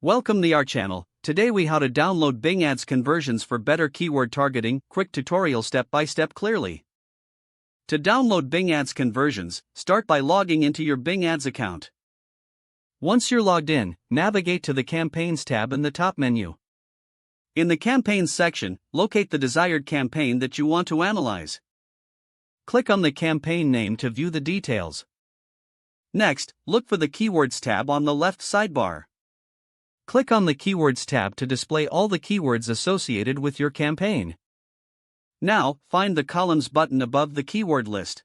Welcome to our channel. Today we how to download Bing Ads conversions for better keyword targeting. Quick tutorial step by step clearly. To download Bing Ads conversions, start by logging into your Bing Ads account. Once you're logged in, navigate to the Campaigns tab in the top menu. In the Campaigns section, locate the desired campaign that you want to analyze. Click on the campaign name to view the details. Next, look for the Keywords tab on the left sidebar. Click on the Keywords tab to display all the keywords associated with your campaign. Now, find the Columns button above the keyword list.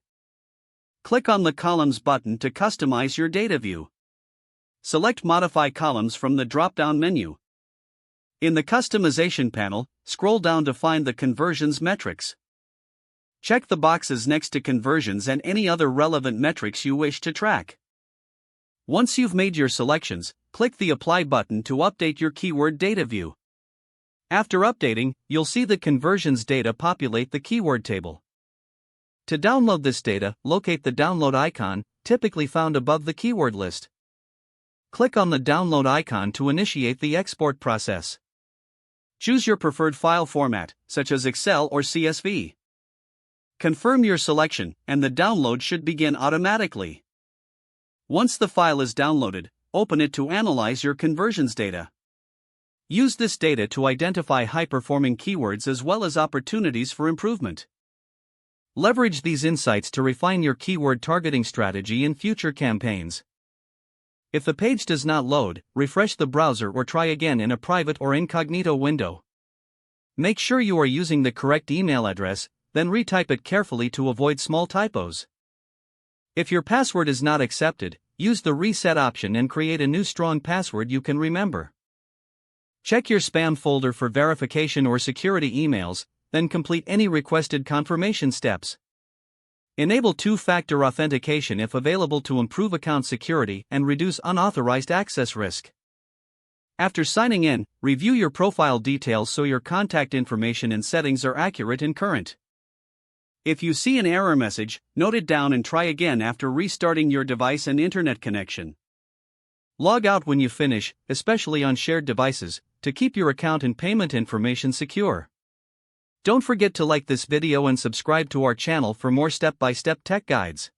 Click on the Columns button to customize your data view. Select Modify Columns from the drop-down menu. In the Customization panel, scroll down to find the Conversions metrics. Check the boxes next to conversions and any other relevant metrics you wish to track. Once you've made your selections, click the Apply button to update your keyword data view. After updating, you'll see the conversions data populate the keyword table. To download this data, locate the download icon, typically found above the keyword list. Click on the download icon to initiate the export process. Choose your preferred file format, such as Excel or CSV. Confirm your selection, and the download should begin automatically. Once the file is downloaded, open it to analyze your conversions data. Use this data to identify high-performing keywords as well as opportunities for improvement. Leverage these insights to refine your keyword targeting strategy in future campaigns. If the page does not load, refresh the browser or try again in a private or incognito window. Make sure you are using the correct email address, then retype it carefully to avoid small typos. If your password is not accepted, use the reset option and create a new strong password you can remember. Check your spam folder for verification or security emails, then complete any requested confirmation steps. Enable two-factor authentication if available to improve account security and reduce unauthorized access risk. After signing in, review your profile details so your contact information and settings are accurate and current. If you see an error message, note it down and try again after restarting your device and internet connection. Log out when you finish, especially on shared devices, to keep your account and payment information secure. Don't forget to like this video and subscribe to our channel for more step-by-step tech guides.